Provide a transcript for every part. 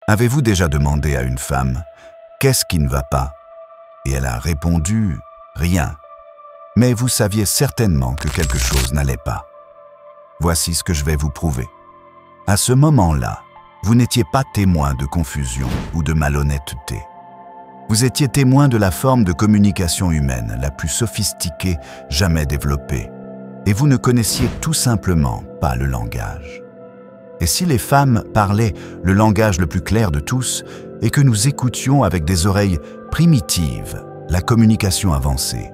Avez-vous déjà demandé à une femme « Qu'est-ce qui ne va pas ?» et elle a répondu « Rien ». Mais vous saviez certainement que quelque chose n'allait pas. Voici ce que je vais vous prouver. À ce moment-là, vous n'étiez pas témoin de confusion ou de malhonnêteté. Vous étiez témoin de la forme de communication humaine la plus sophistiquée jamais développée, et vous ne connaissiez tout simplement pas le langage. Et si les femmes parlaient le langage le plus clair de tous et que nous écoutions avec des oreilles primitives la communication avancée?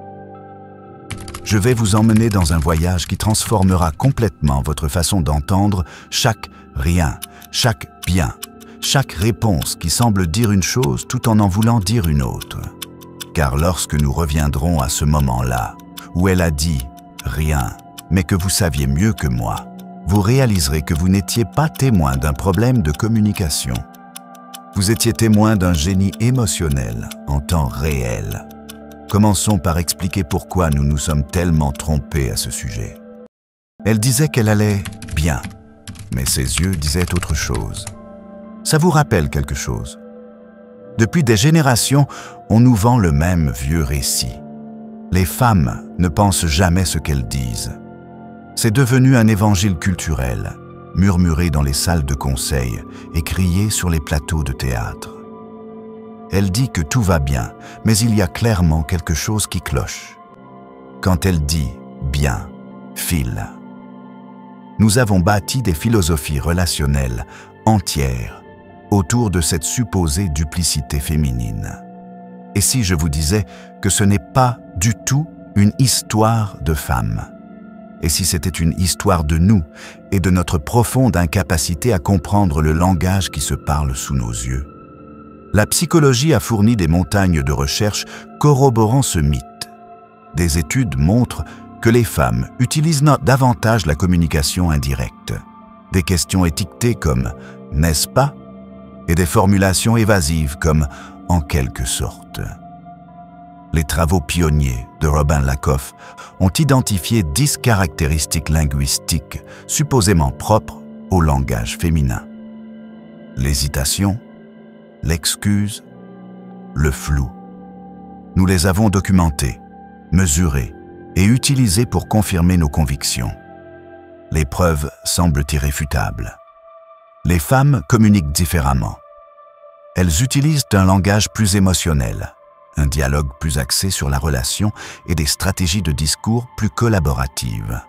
Je vais vous emmener dans un voyage qui transformera complètement votre façon d'entendre chaque rien, chaque bien, chaque réponse qui semble dire une chose tout en voulant dire une autre. Car lorsque nous reviendrons à ce moment-là, où elle a dit « rien », mais que vous saviez mieux que moi, vous réaliserez que vous n'étiez pas témoin d'un problème de communication. Vous étiez témoin d'un génie émotionnel en temps réel. Commençons par expliquer pourquoi nous nous sommes tellement trompés à ce sujet. Elle disait qu'elle allait bien, mais ses yeux disaient autre chose. Ça vous rappelle quelque chose? Depuis des générations, on nous vend le même vieux récit. Les femmes ne pensent jamais ce qu'elles disent. C'est devenu un évangile culturel, murmuré dans les salles de conseil et crié sur les plateaux de théâtre. Elle dit que tout va bien, mais il y a clairement quelque chose qui cloche. Quand elle dit « bien », file. Nous avons bâti des philosophies relationnelles entières autour de cette supposée duplicité féminine. Et si je vous disais que ce n'est pas du tout une histoire de femmes? Et si c'était une histoire de nous et de notre profonde incapacité à comprendre le langage qui se parle sous nos yeux? La psychologie a fourni des montagnes de recherches corroborant ce mythe. Des études montrent que les femmes utilisent davantage la communication indirecte. Des questions étiquetées comme « n'est-ce pas ?» et des formulations évasives comme « en quelque sorte ». Les travaux pionniers de Robin Lakoff ont identifié 10 caractéristiques linguistiques supposément propres au langage féminin. L'hésitation, l'excuse, le flou. Nous les avons documentées, mesurées et utilisées pour confirmer nos convictions. Les preuves semblent irréfutables. Les femmes communiquent différemment. Elles utilisent un langage plus émotionnel, un dialogue plus axé sur la relation et des stratégies de discours plus collaboratives.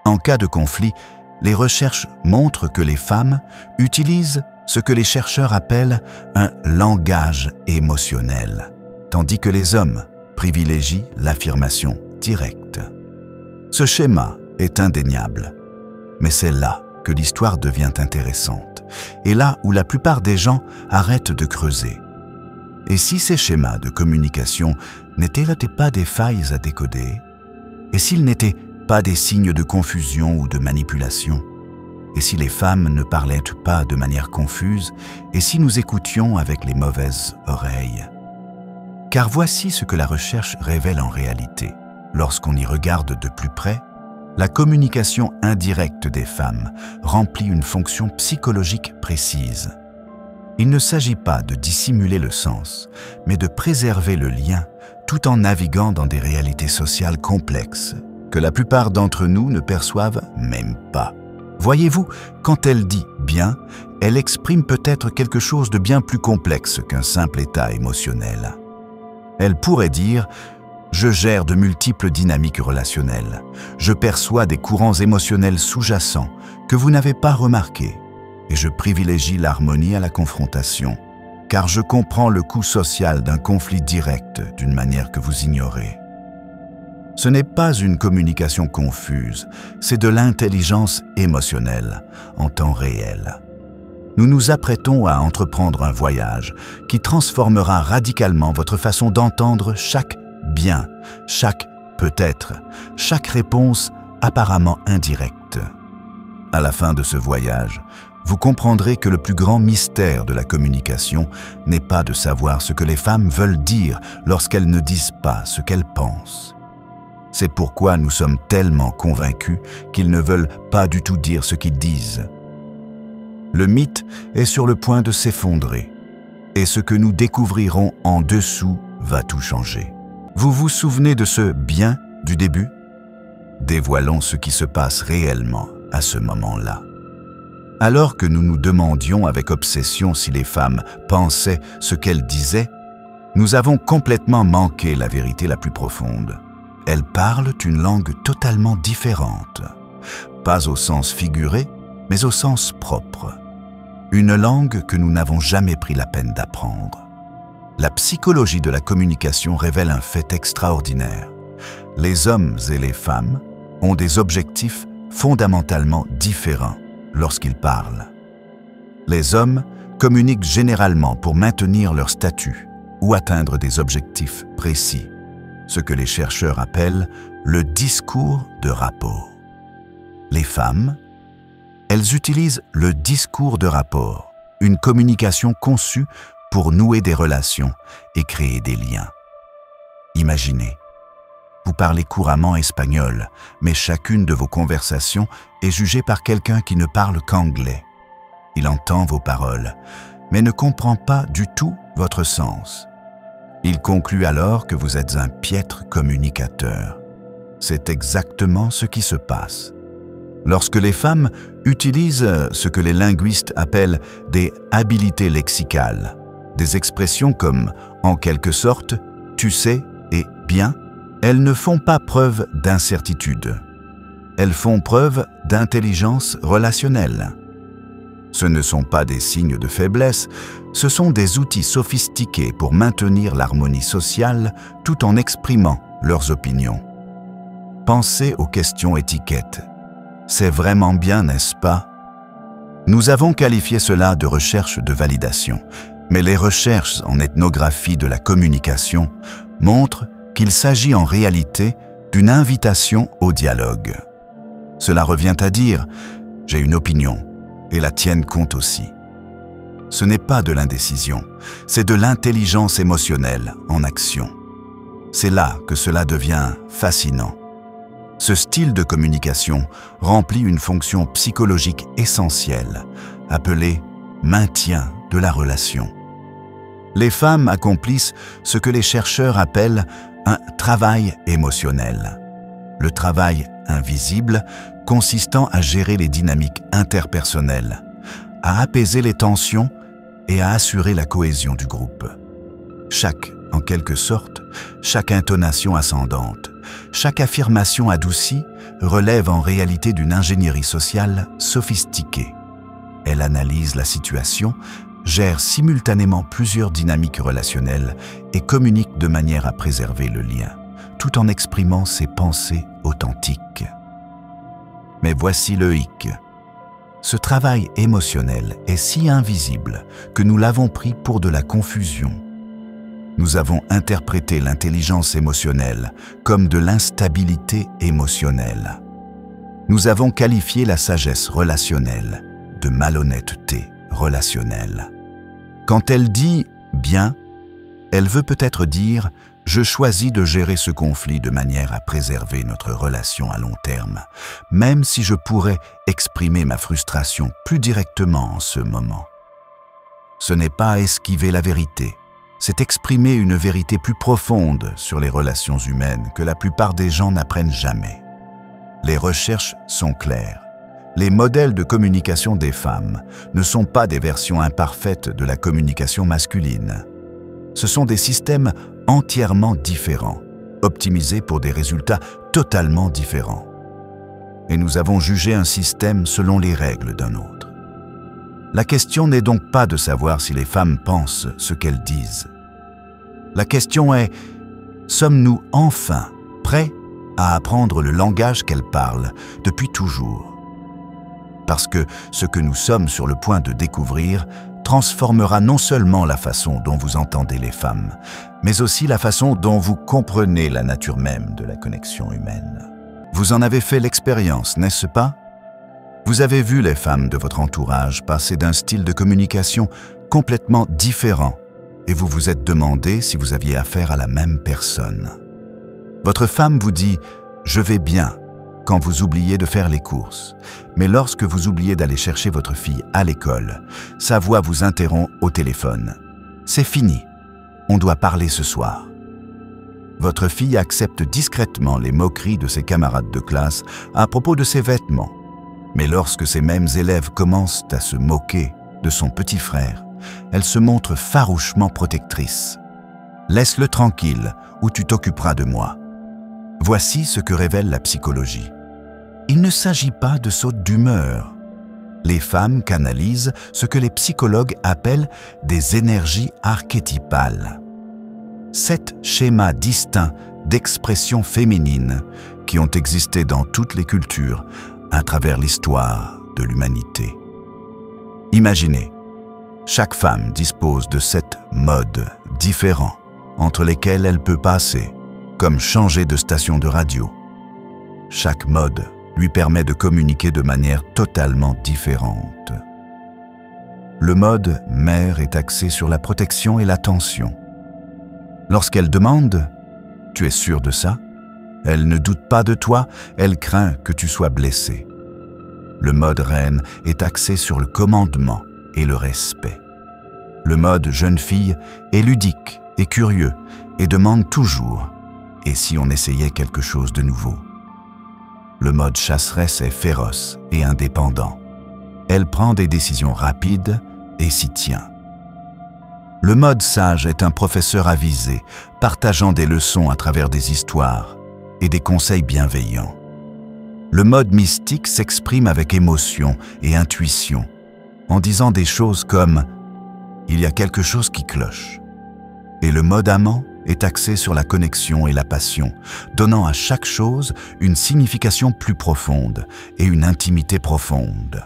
En cas de conflit, les recherches montrent que les femmes utilisent ce que les chercheurs appellent un langage émotionnel, tandis que les hommes privilégient l'affirmation directe. Ce schéma est indéniable, mais c'est là que l'histoire devient intéressante, et là où la plupart des gens arrêtent de creuser. Et si ces schémas de communication n'étaient pas des failles à décoder? Et s'ils n'étaient pas des signes de confusion ou de manipulation? Et si les femmes ne parlaient pas de manière confuse? Et si nous écoutions avec les mauvaises oreilles? Car voici ce que la recherche révèle en réalité. Lorsqu'on y regarde de plus près, la communication indirecte des femmes remplit une fonction psychologique précise. Il ne s'agit pas de dissimuler le sens, mais de préserver le lien tout en naviguant dans des réalités sociales complexes que la plupart d'entre nous ne perçoivent même pas. Voyez-vous, quand elle dit « bien », elle exprime peut-être quelque chose de bien plus complexe qu'un simple état émotionnel. Elle pourrait dire « je gère de multiples dynamiques relationnelles, je perçois des courants émotionnels sous-jacents que vous n'avez pas remarqués. Et je privilégie l'harmonie à la confrontation, car je comprends le coût social d'un conflit direct d'une manière que vous ignorez. » Ce n'est pas une communication confuse, c'est de l'intelligence émotionnelle en temps réel. Nous nous apprêtons à entreprendre un voyage qui transformera radicalement votre façon d'entendre chaque bien, chaque peut-être, chaque réponse apparemment indirecte. À la fin de ce voyage, vous comprendrez que le plus grand mystère de la communication n'est pas de savoir ce que les femmes veulent dire lorsqu'elles ne disent pas ce qu'elles pensent. C'est pourquoi nous sommes tellement convaincus qu'ils ne veulent pas du tout dire ce qu'ils disent. Le mythe est sur le point de s'effondrer. Et ce que nous découvrirons en dessous va tout changer. Vous vous souvenez de ce « bien » du début? Dévoilons ce qui se passe réellement à ce moment-là. Alors que nous nous demandions avec obsession si les femmes pensaient ce qu'elles disaient, nous avons complètement manqué la vérité la plus profonde. Elles parlent une langue totalement différente, pas au sens figuré, mais au sens propre. Une langue que nous n'avons jamais pris la peine d'apprendre. La psychologie de la communication révèle un fait extraordinaire. Les hommes et les femmes ont des objectifs fondamentalement différents lorsqu'ils parlent. Les hommes communiquent généralement pour maintenir leur statut ou atteindre des objectifs précis, ce que les chercheurs appellent le discours de rapport. Les femmes, elles utilisent le discours de rapport, une communication conçue pour nouer des relations et créer des liens. Imaginez, vous parlez couramment espagnol, mais chacune de vos conversations est jugée par quelqu'un qui ne parle qu'anglais. Il entend vos paroles, mais ne comprend pas du tout votre sens. Il conclut alors que vous êtes un piètre communicateur. C'est exactement ce qui se passe. Lorsque les femmes utilisent ce que les linguistes appellent des habilités lexicales, des expressions comme « en quelque sorte »,« tu sais » et « bien », elles ne font pas preuve d'incertitude. Elles font preuve d'intelligence relationnelle. Ce ne sont pas des signes de faiblesse, ce sont des outils sophistiqués pour maintenir l'harmonie sociale tout en exprimant leurs opinions. Pensez aux questions étiquettes. C'est vraiment bien, n'est-ce pas? Nous avons qualifié cela de recherche de validation, mais les recherches en ethnographie de la communication montrent qu'il s'agit en réalité d'une invitation au dialogue. Cela revient à dire « j'ai une opinion et la tienne compte aussi ». Ce n'est pas de l'indécision, c'est de l'intelligence émotionnelle en action. C'est là que cela devient fascinant. Ce style de communication remplit une fonction psychologique essentielle, appelée « maintien de la relation ». Les femmes accomplissent ce que les chercheurs appellent un travail émotionnel. Le travail invisible consistant à gérer les dynamiques interpersonnelles, à apaiser les tensions et à assurer la cohésion du groupe. En quelque sorte, chaque intonation ascendante, chaque affirmation adoucie relève en réalité d'une ingénierie sociale sophistiquée. Elle analyse la situation, gère simultanément plusieurs dynamiques relationnelles et communique de manière à préserver le lien, tout en exprimant ses pensées authentiques. Mais voici le hic. Ce travail émotionnel est si invisible que nous l'avons pris pour de la confusion. Nous avons interprété l'intelligence émotionnelle comme de l'instabilité émotionnelle. Nous avons qualifié la sagesse relationnelle de malhonnêteté relationnelle. Quand elle dit « bien », elle veut peut-être dire « je choisis de gérer ce conflit de manière à préserver notre relation à long terme, même si je pourrais exprimer ma frustration plus directement en ce moment ». Ce n'est pas esquiver la vérité, c'est exprimer une vérité plus profonde sur les relations humaines que la plupart des gens n'apprennent jamais. Les recherches sont claires. Les modèles de communication des femmes ne sont pas des versions imparfaites de la communication masculine. Ce sont des systèmes entièrement différents, optimisés pour des résultats totalement différents. Et nous avons jugé un système selon les règles d'un autre. La question n'est donc pas de savoir si les femmes pensent ce qu'elles disent. La question est, sommes-nous enfin prêts à apprendre le langage qu'elles parlent depuis toujours? Parce que ce que nous sommes sur le point de découvrir transformera non seulement la façon dont vous entendez les femmes, mais aussi la façon dont vous comprenez la nature même de la connexion humaine. Vous en avez fait l'expérience, n'est-ce pas? Vous avez vu les femmes de votre entourage passer d'un style de communication complètement différent et vous vous êtes demandé si vous aviez affaire à la même personne. Votre femme vous dit « je vais bien » quand vous oubliez de faire les courses. Mais lorsque vous oubliez d'aller chercher votre fille à l'école, sa voix vous interrompt au téléphone. C'est fini. On doit parler ce soir. Votre fille accepte discrètement les moqueries de ses camarades de classe à propos de ses vêtements. Mais lorsque ces mêmes élèves commencent à se moquer de son petit frère, elle se montre farouchement protectrice. « Laisse-le tranquille ou tu t'occuperas de moi ». Voici ce que révèle la psychologie. Il ne s'agit pas de saute d'humeur. Les femmes canalisent ce que les psychologues appellent des énergies archétypales. 7 schémas distincts d'expression féminine qui ont existé dans toutes les cultures à travers l'histoire de l'humanité. Imaginez, chaque femme dispose de 7 modes différents entre lesquels elle peut passer, comme changer de station de radio. Chaque mode lui permet de communiquer de manière totalement différente. Le mode mère est axé sur la protection et l'attention. Lorsqu'elle demande « Tu es sûr de ça ?» Elle ne doute pas de toi, elle craint que tu sois blessé. Le mode reine est axé sur le commandement et le respect. Le mode jeune fille est ludique et curieux et demande toujours « Et si on essayait quelque chose de nouveau ?» Le mode chasseresse est féroce et indépendant. Elle prend des décisions rapides et s'y tient. Le mode sage est un professeur avisé, partageant des leçons à travers des histoires et des conseils bienveillants. Le mode mystique s'exprime avec émotion et intuition, en disant des choses comme « il y a quelque chose qui cloche ». Et le mode amant est axé sur la connexion et la passion, donnant à chaque chose une signification plus profonde et une intimité profonde.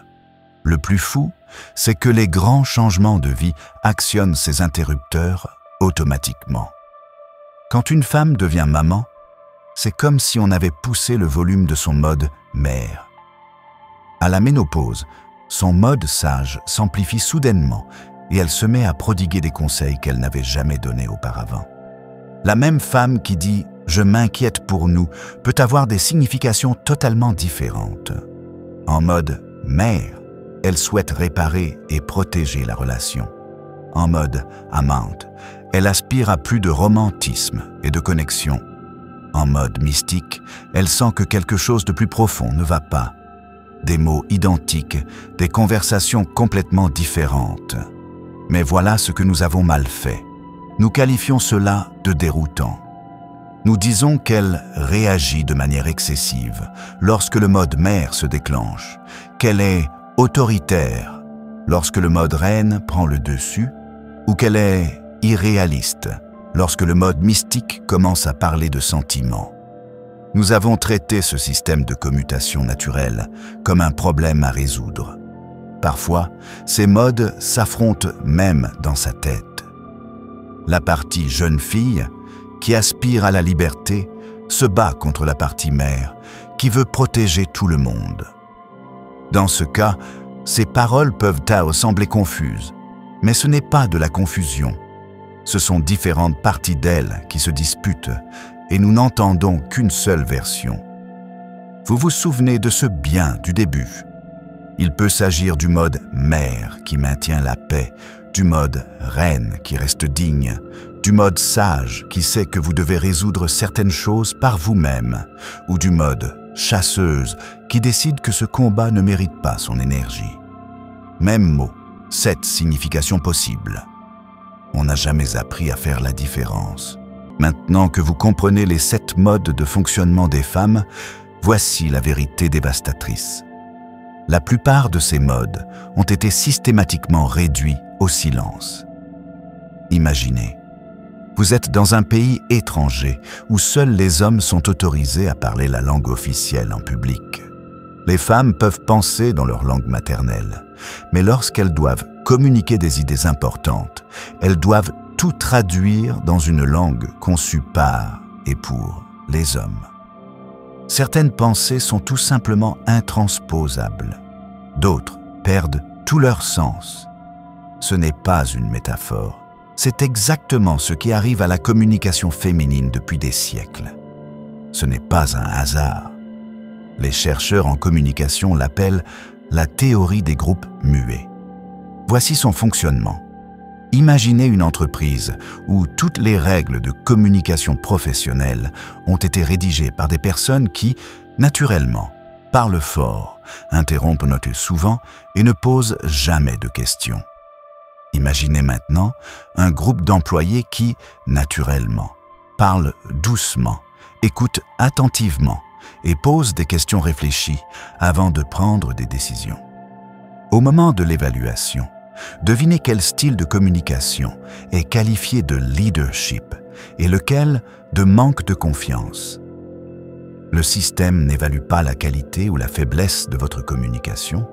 Le plus fou, c'est que les grands changements de vie actionnent ces interrupteurs automatiquement. Quand une femme devient maman, c'est comme si on avait poussé le volume de son mode mère. À la ménopause, son mode sage s'amplifie soudainement et elle se met à prodiguer des conseils qu'elle n'avait jamais donnés auparavant. La même femme qui dit « je m'inquiète pour nous » peut avoir des significations totalement différentes. En mode mère, elle souhaite réparer et protéger la relation. En mode amante, elle aspire à plus de romantisme et de connexion. En mode mystique, elle sent que quelque chose de plus profond ne va pas. Des mots identiques, des conversations complètement différentes. Mais voilà ce que nous avons mal fait. Nous qualifions cela de déroutant. Nous disons qu'elle réagit de manière excessive lorsque le mode mère se déclenche, qu'elle est autoritaire lorsque le mode reine prend le dessus, ou qu'elle est irréaliste lorsque le mode mystique commence à parler de sentiments. Nous avons traité ce système de commutation naturelle comme un problème à résoudre. Parfois, ces modes s'affrontent même dans sa tête. La partie jeune fille, qui aspire à la liberté, se bat contre la partie mère, qui veut protéger tout le monde. Dans ce cas, ces paroles peuvent sembler confuses, mais ce n'est pas de la confusion. Ce sont différentes parties d'elle qui se disputent, et nous n'entendons qu'une seule version. Vous vous souvenez de ce bien du début. Il peut s'agir du mode mère qui maintient la paix, du mode reine qui reste digne, du mode sage qui sait que vous devez résoudre certaines choses par vous-même, ou du mode chasseuse qui décide que ce combat ne mérite pas son énergie. Même mot, 7 significations possibles. On n'a jamais appris à faire la différence. Maintenant que vous comprenez les 7 modes de fonctionnement des femmes, voici la vérité dévastatrice. La plupart de ces modes ont été systématiquement réduits au silence. Imaginez, vous êtes dans un pays étranger où seuls les hommes sont autorisés à parler la langue officielle en public. Les femmes peuvent penser dans leur langue maternelle, mais lorsqu'elles doivent communiquer des idées importantes, elles doivent tout traduire dans une langue conçue par et pour les hommes. Certaines pensées sont tout simplement intransposables. D'autres perdent tout leur sens. Ce n'est pas une métaphore. C'est exactement ce qui arrive à la communication féminine depuis des siècles. Ce n'est pas un hasard. Les chercheurs en communication l'appellent la théorie des groupes muets. Voici son fonctionnement. Imaginez une entreprise où toutes les règles de communication professionnelle ont été rédigées par des personnes qui, naturellement, parlent fort, interrompent souvent et ne posent jamais de questions. Imaginez maintenant un groupe d'employés qui, naturellement, parlent doucement, écoutent attentivement et posent des questions réfléchies avant de prendre des décisions. Au moment de l'évaluation, devinez quel style de communication est qualifié de leadership et lequel de manque de confiance. Le système n'évalue pas la qualité ou la faiblesse de votre communication,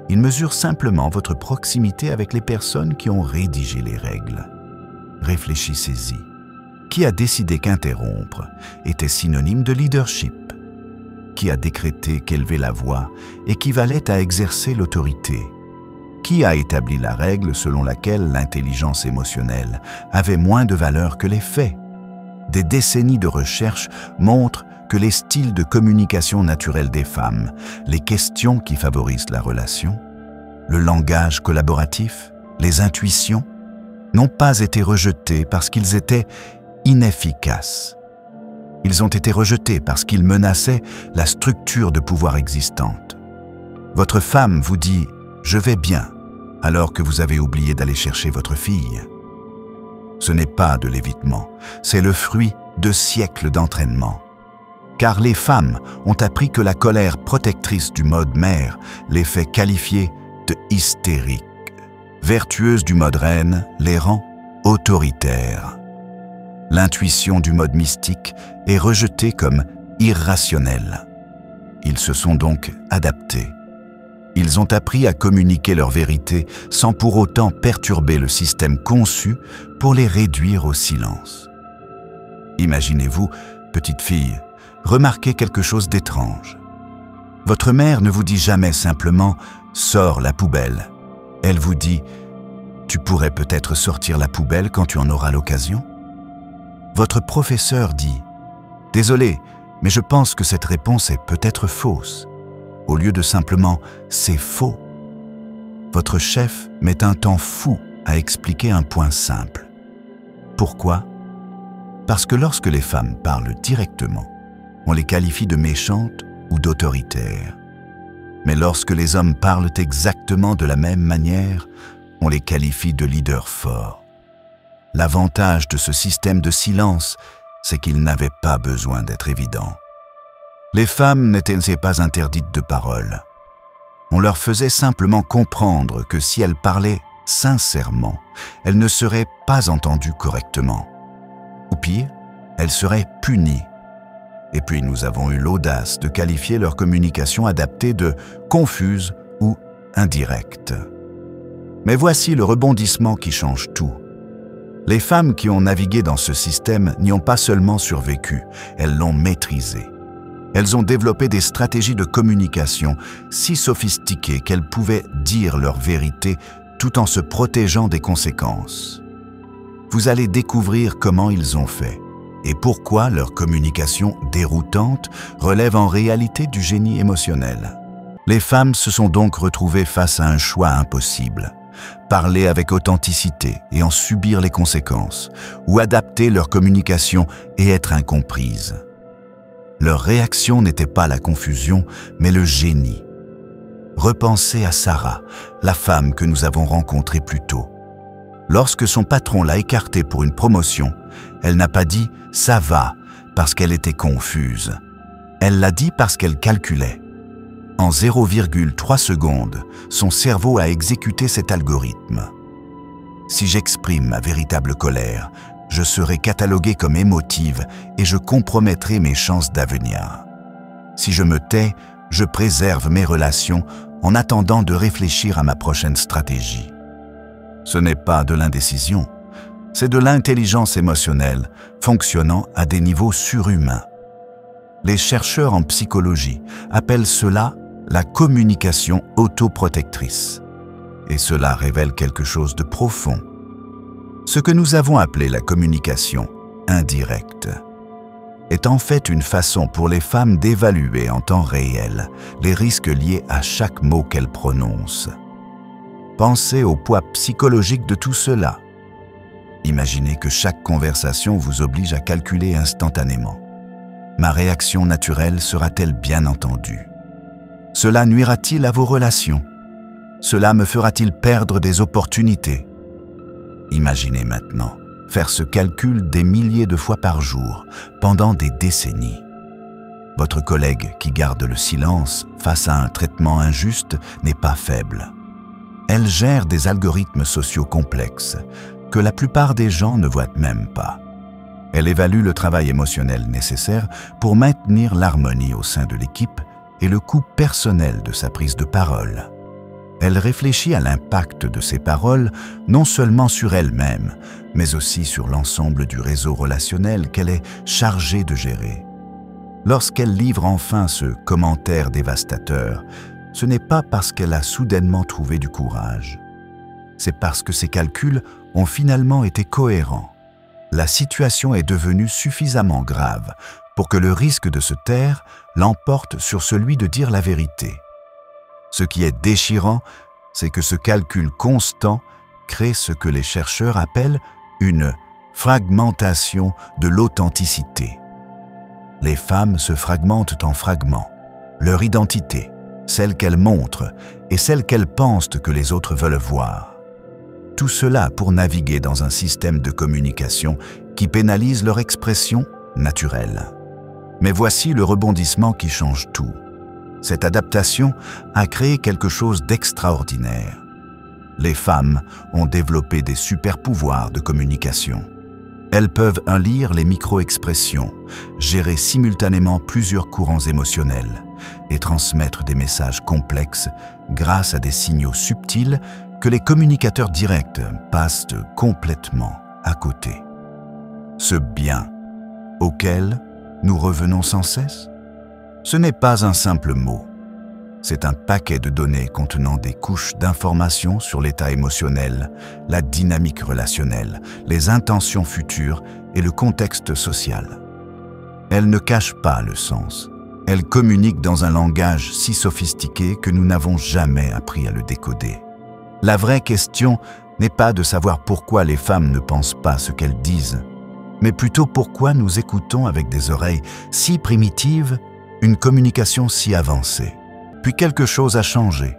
il mesure simplement votre proximité avec les personnes qui ont rédigé les règles. Réfléchissez-y. Qui a décidé qu'interrompre était synonyme de leadership? Qui a décrété qu'élever la voix équivalait à exercer l'autorité? Qui a établi la règle selon laquelle l'intelligence émotionnelle avait moins de valeur que les faits? Des décennies de recherche montrent que les styles de communication naturels des femmes, les questions qui favorisent la relation, le langage collaboratif, les intuitions, n'ont pas été rejetés parce qu'ils étaient inefficaces. Ils ont été rejetés parce qu'ils menaçaient la structure de pouvoir existante. Votre femme vous dit « je vais bien » alors que vous avez oublié d'aller chercher votre fille. Ce n'est pas de l'évitement, c'est le fruit de siècles d'entraînement. Car les femmes ont appris que la colère protectrice du mode mère les fait qualifier de hystériques. Vertueuses du mode reine les rend autoritaires. L'intuition du mode mystique est rejetée comme irrationnelle. Ils se sont donc adaptés. Ils ont appris à communiquer leur vérité sans pour autant perturber le système conçu pour les réduire au silence. Imaginez-vous, petite fille, remarquez quelque chose d'étrange. Votre mère ne vous dit jamais simplement « sors la poubelle ». Elle vous dit « tu pourrais peut-être sortir la poubelle quand tu en auras l'occasion ». Votre professeur dit « désolé, mais je pense que cette réponse est peut-être fausse », au lieu de simplement « c'est faux ». Votre chef met un temps fou à expliquer un point simple. Pourquoi? Parce que lorsque les femmes parlent directement, on les qualifie de méchantes ou d'autoritaires. Mais lorsque les hommes parlent exactement de la même manière, on les qualifie de leaders forts. L'avantage de ce système de silence, c'est qu'il n'avait pas besoin d'être évident. Les femmes n'étaient pas interdites de parole. On leur faisait simplement comprendre que si elles parlaient sincèrement, elles ne seraient pas entendues correctement. Ou pire, elles seraient punies. Et puis nous avons eu l'audace de qualifier leur communication adaptée de confuse ou indirecte. Mais voici le rebondissement qui change tout. Les femmes qui ont navigué dans ce système n'y ont pas seulement survécu, elles l'ont maîtrisé. Elles ont développé des stratégies de communication si sophistiquées qu'elles pouvaient dire leur vérité tout en se protégeant des conséquences. Vous allez découvrir comment ils ont fait et pourquoi leur communication déroutante relève en réalité du génie émotionnel. Les femmes se sont donc retrouvées face à un choix impossible. Parler avec authenticité et en subir les conséquences, ou adapter leur communication et être incomprises. Leur réaction n'était pas la confusion, mais le génie. Repensez à Sarah, la femme que nous avons rencontrée plus tôt. Lorsque son patron l'a écartée pour une promotion, elle n'a pas dit « ça va » parce qu'elle était confuse. Elle l'a dit parce qu'elle calculait. En 0,3 secondes, son cerveau a exécuté cet algorithme. Si j'exprime ma véritable colère, je serai cataloguée comme émotive et je compromettrai mes chances d'avenir. Si je me tais, je préserve mes relations en attendant de réfléchir à ma prochaine stratégie. Ce n'est pas de l'indécision, c'est de l'intelligence émotionnelle fonctionnant à des niveaux surhumains. Les chercheurs en psychologie appellent cela la communication autoprotectrice. Et cela révèle quelque chose de profond. Ce que nous avons appelé la communication indirecte. est en fait une façon pour les femmes d'évaluer en temps réel les risques liés à chaque mot qu'elles prononcent. Pensez au poids psychologique de tout cela. Imaginez que chaque conversation vous oblige à calculer instantanément. Ma réaction naturelle sera-t-elle bien entendue? Cela nuira-t-il à vos relations? Cela me fera-t-il perdre des opportunités? Imaginez maintenant faire ce calcul des milliers de fois par jour, pendant des décennies. Votre collègue qui garde le silence face à un traitement injuste n'est pas faible. Elle gère des algorithmes sociaux complexes que la plupart des gens ne voient même pas. Elle évalue le travail émotionnel nécessaire pour maintenir l'harmonie au sein de l'équipe et le coût personnel de sa prise de parole. Elle réfléchit à l'impact de ses paroles non seulement sur elle-même, mais aussi sur l'ensemble du réseau relationnel qu'elle est chargée de gérer. Lorsqu'elle livre enfin ce commentaire dévastateur, ce n'est pas parce qu'elle a soudainement trouvé du courage. C'est parce que ses calculs ont finalement été cohérents. La situation est devenue suffisamment grave pour que le risque de se taire l'emporte sur celui de dire la vérité. Ce qui est déchirant, c'est que ce calcul constant crée ce que les chercheurs appellent une fragmentation de l'authenticité. Les femmes se fragmentent en fragments. Leur identité, celle qu'elles montrent et celle qu'elles pensent que les autres veulent voir. Tout cela pour naviguer dans un système de communication qui pénalise leur expression naturelle. Mais voici le rebondissement qui change tout. Cette adaptation a créé quelque chose d'extraordinaire. Les femmes ont développé des super-pouvoirs de communication. Elles peuvent lire les micro-expressions, gérer simultanément plusieurs courants émotionnels et transmettre des messages complexes grâce à des signaux subtils que les communicateurs directs passent complètement à côté. Ce bien auquel nous revenons sans cesse, ce n'est pas un simple mot. C'est un paquet de données contenant des couches d'informations sur l'état émotionnel, la dynamique relationnelle, les intentions futures et le contexte social. Elle ne cache pas le sens. Elle communique dans un langage si sophistiqué que nous n'avons jamais appris à le décoder. La vraie question n'est pas de savoir pourquoi les femmes ne pensent pas ce qu'elles disent, mais plutôt pourquoi nous écoutons avec des oreilles si primitives une communication si avancée. Puis quelque chose a changé.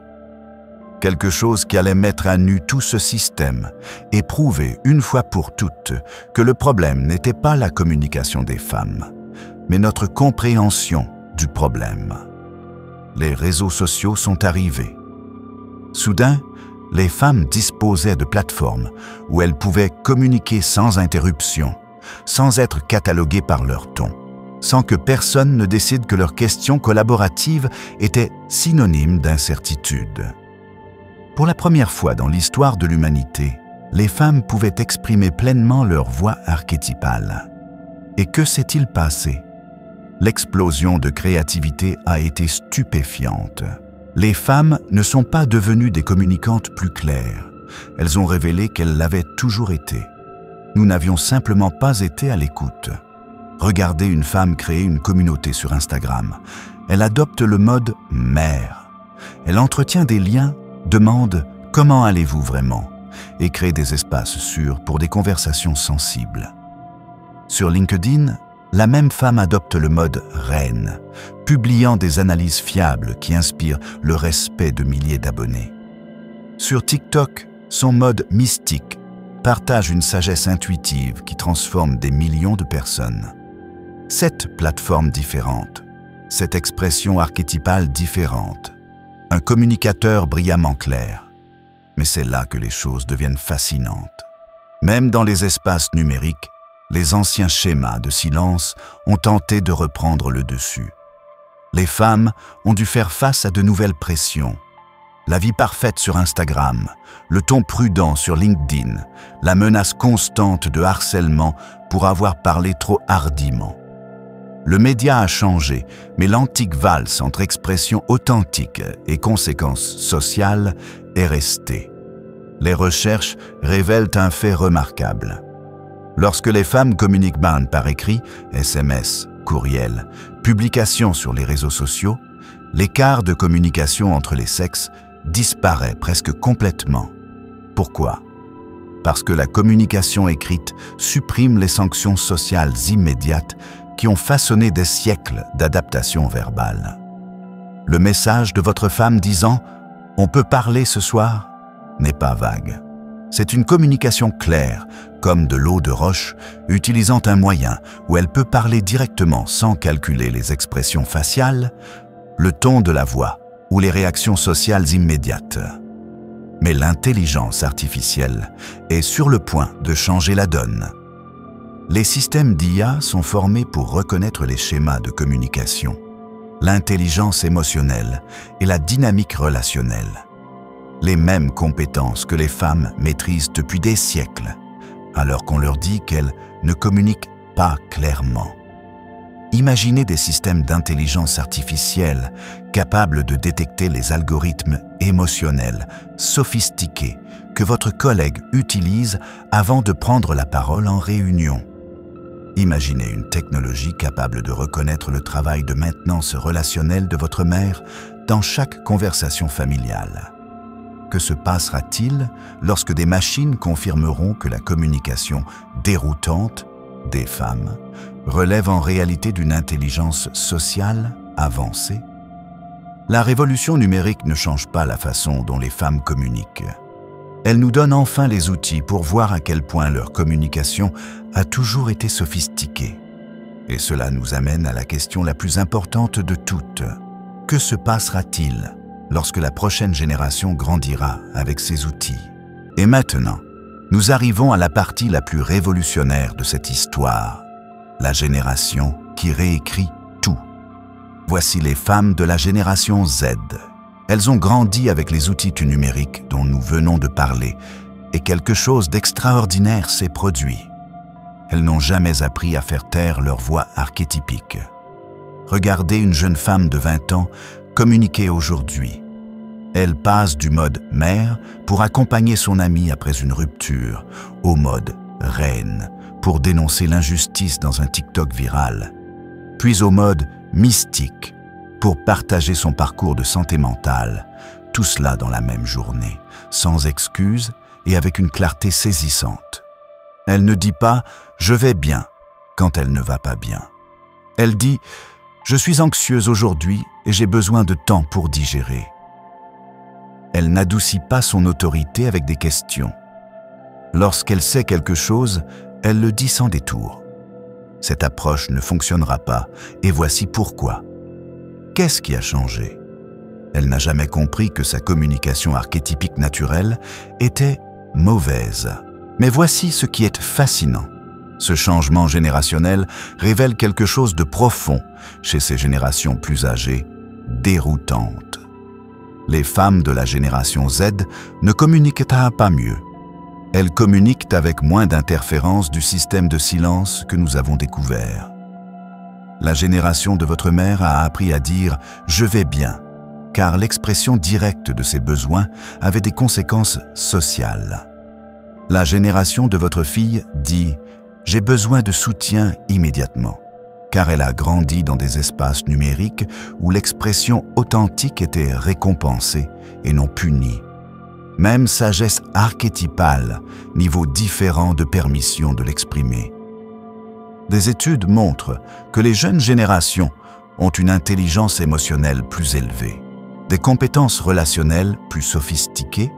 Quelque chose qui allait mettre à nu tout ce système et prouver une fois pour toutes que le problème n'était pas la communication des femmes, mais notre compréhension du problème. Les réseaux sociaux sont arrivés. Soudain, les femmes disposaient de plateformes où elles pouvaient communiquer sans interruption, sans être cataloguées par leur ton, sans que personne ne décide que leurs questions collaboratives étaient synonymes d'incertitude. Pour la première fois dans l'histoire de l'humanité, les femmes pouvaient exprimer pleinement leur voix archétypale. Et que s'est-il passé? L'explosion de créativité a été stupéfiante. Les femmes ne sont pas devenues des communicantes plus claires. Elles ont révélé qu'elles l'avaient toujours été. Nous n'avions simplement pas été à l'écoute. Regardez une femme créer une communauté sur Instagram. Elle adopte le mode « mère ». Elle entretient des liens, demande « comment allez-vous vraiment ?» et crée des espaces sûrs pour des conversations sensibles. Sur LinkedIn, la même femme adopte le mode « reine », publiant des analyses fiables qui inspirent le respect de milliers d'abonnés. Sur TikTok, son mode « mystique » partage une sagesse intuitive qui transforme des millions de personnes. 7 plateformes différentes, cette expression archétypale différente, un communicateur brillamment clair. Mais c'est là que les choses deviennent fascinantes. Même dans les espaces numériques, les anciens schémas de silence ont tenté de reprendre le dessus. Les femmes ont dû faire face à de nouvelles pressions. La vie parfaite sur Instagram, le ton prudent sur LinkedIn, la menace constante de harcèlement pour avoir parlé trop hardiment. Le média a changé, mais l'antique valse entre expression authentique et conséquences sociales est restée. Les recherches révèlent un fait remarquable. Lorsque les femmes communiquent par écrit, SMS, courriels, publications sur les réseaux sociaux, l'écart de communication entre les sexes disparaît presque complètement. Pourquoi? Parce que la communication écrite supprime les sanctions sociales immédiates qui ont façonné des siècles d'adaptation verbale. Le message de votre femme disant « On peut parler ce soir » n'est pas vague. C'est une communication claire, comme de l'eau de roche, utilisant un moyen où elle peut parler directement sans calculer les expressions faciales, le ton de la voix ou les réactions sociales immédiates. Mais l'intelligence artificielle est sur le point de changer la donne. Les systèmes d'IA sont formés pour reconnaître les schémas de communication, l'intelligence émotionnelle et la dynamique relationnelle. Les mêmes compétences que les femmes maîtrisent depuis des siècles, alors qu'on leur dit qu'elles ne communiquent pas clairement. Imaginez des systèmes d'intelligence artificielle capables de détecter les algorithmes émotionnels sophistiqués que votre collègue utilise avant de prendre la parole en réunion. Imaginez une technologie capable de reconnaître le travail de maintenance relationnelle de votre mère dans chaque conversation familiale. Que se passera-t-il lorsque des machines confirmeront que la communication déroutante des femmes relève en réalité d'une intelligence sociale avancée? La révolution numérique ne change pas la façon dont les femmes communiquent. Elle nous donne enfin les outils pour voir à quel point leur communication a toujours été sophistiquée. Et cela nous amène à la question la plus importante de toutes. Que se passera-t-il lorsque la prochaine génération grandira avec ces outils? Et maintenant, nous arrivons à la partie la plus révolutionnaire de cette histoire, la génération qui réécrit tout. Voici les femmes de la génération Z. Elles ont grandi avec les outils numériques dont nous venons de parler, et quelque chose d'extraordinaire s'est produit. Elles n'ont jamais appris à faire taire leur voix archétypique. Regardez une jeune femme de 20 ans communiquer aujourd'hui. Elle passe du mode mère pour accompagner son amie après une rupture, au mode reine pour dénoncer l'injustice dans un TikTok viral, puis au mode mystique pour partager son parcours de santé mentale, tout cela dans la même journée, sans excuse et avec une clarté saisissante. Elle ne dit pas « je vais bien » quand elle ne va pas bien. Elle dit « je suis anxieuse aujourd'hui et j'ai besoin de temps pour digérer ». Elle n'adoucit pas son autorité avec des questions. Lorsqu'elle sait quelque chose, elle le dit sans détour. Cette approche ne fonctionnera pas, et voici pourquoi. Qu'est-ce qui a changé? Elle n'a jamais compris que sa communication archétypique naturelle était mauvaise. Mais voici ce qui est fascinant. Ce changement générationnel révèle quelque chose de profond chez ces générations plus âgées, déroutantes. Les femmes de la génération Z ne communiquent pas mieux. Elles communiquent avec moins d'interférences du système de silence que nous avons découvert. La génération de votre mère a appris à dire « je vais bien », car l'expression directe de ses besoins avait des conséquences sociales. La génération de votre fille dit « j'ai besoin de soutien immédiatement », car elle a grandi dans des espaces numériques où l'expression authentique était récompensée et non punie. Même sagesse archétypale, niveau différent de permission de l'exprimer. Des études montrent que les jeunes générations ont une intelligence émotionnelle plus élevée, des compétences relationnelles plus sophistiquées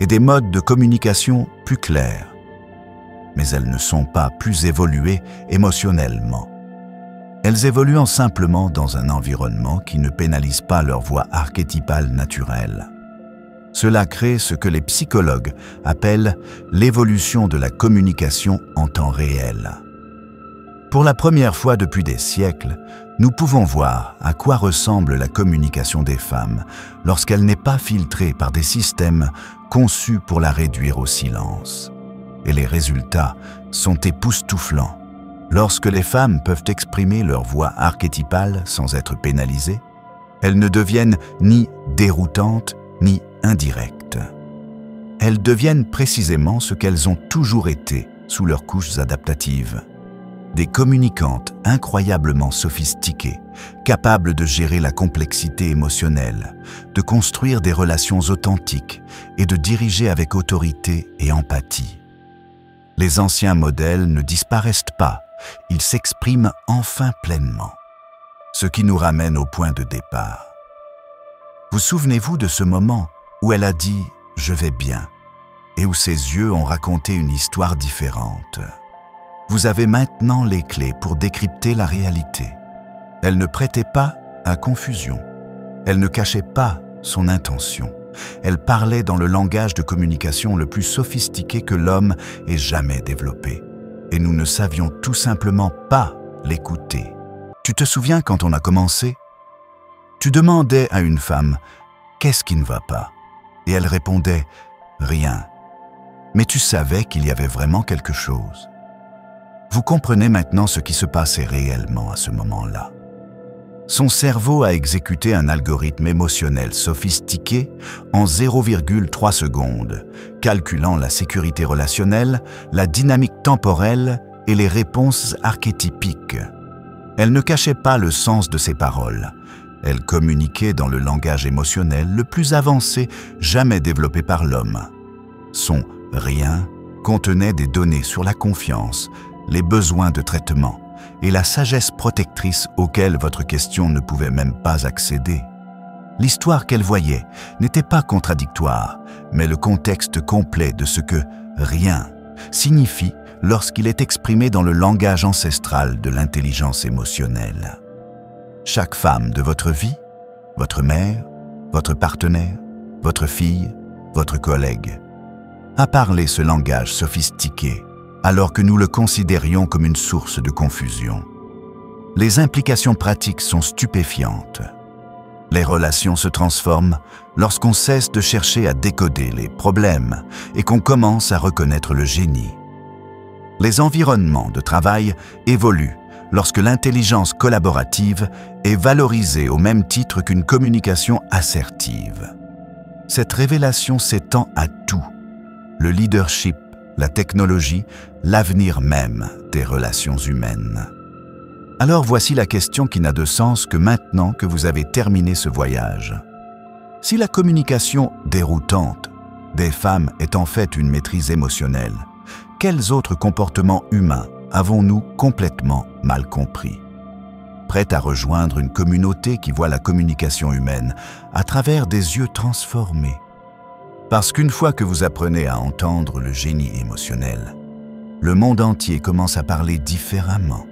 et des modes de communication plus clairs. Mais elles ne sont pas plus évoluées émotionnellement. Elles évoluent simplement dans un environnement qui ne pénalise pas leur voix archétypale naturelle. Cela crée ce que les psychologues appellent l'évolution de la communication en temps réel. Pour la première fois depuis des siècles, nous pouvons voir à quoi ressemble la communication des femmes lorsqu'elle n'est pas filtrée par des systèmes conçus pour la réduire au silence. Et les résultats sont époustouflants. Lorsque les femmes peuvent exprimer leur voix archétypale sans être pénalisées, elles ne deviennent ni déroutantes ni indirectes. Elles deviennent précisément ce qu'elles ont toujours été sous leurs couches adaptatives. des communicantes incroyablement sophistiquées, capables de gérer la complexité émotionnelle, de construire des relations authentiques et de diriger avec autorité et empathie. Les anciens modèles ne disparaissent pas, ils s'expriment enfin pleinement. Ce qui nous ramène au point de départ. Vous souvenez-vous de ce moment où elle a dit « je vais bien » et où ses yeux ont raconté une histoire différente? Vous avez maintenant les clés pour décrypter la réalité. Elle ne prêtait pas à confusion. Elle ne cachait pas son intention. Elle parlait dans le langage de communication le plus sophistiqué que l'homme ait jamais développé. Et nous ne savions tout simplement pas l'écouter. Tu te souviens quand on a commencé? Tu demandais à une femme « Qu'est-ce qui ne va pas ?» Et elle répondait « Rien ». Mais tu savais qu'il y avait vraiment quelque chose. Vous comprenez maintenant ce qui se passait réellement à ce moment-là. Son cerveau a exécuté un algorithme émotionnel sophistiqué en 0,3 secondes, calculant la sécurité relationnelle, la dynamique temporelle et les réponses archétypiques. Elle ne cachait pas le sens de ses paroles. Elle communiquait dans le langage émotionnel le plus avancé jamais développé par l'homme. Son « rien » contenait des données sur la confiance, les besoins de traitement et la sagesse protectrice auxquelles votre question ne pouvait même pas accéder. L'histoire qu'elle voyait n'était pas contradictoire, mais le contexte complet de ce que « rien » signifie lorsqu'il est exprimé dans le langage ancestral de l'intelligence émotionnelle. Chaque femme de votre vie, votre mère, votre partenaire, votre fille, votre collègue, a parlé ce langage sophistiqué, alors que nous le considérions comme une source de confusion. Les implications pratiques sont stupéfiantes. Les relations se transforment lorsqu'on cesse de chercher à décoder les problèmes et qu'on commence à reconnaître le génie. Les environnements de travail évoluent lorsque l'intelligence collaborative est valorisée au même titre qu'une communication assertive. Cette révélation s'étend à tout: le leadership, la technologie, l'avenir même des relations humaines. Alors voici la question qui n'a de sens que maintenant que vous avez terminé ce voyage. Si la communication déroutante des femmes est en fait une maîtrise émotionnelle, quels autres comportements humains avons-nous complètement mal compris? Prête à rejoindre une communauté qui voit la communication humaine à travers des yeux transformés. Parce qu'une fois que vous apprenez à entendre le génie émotionnel, le monde entier commence à parler différemment.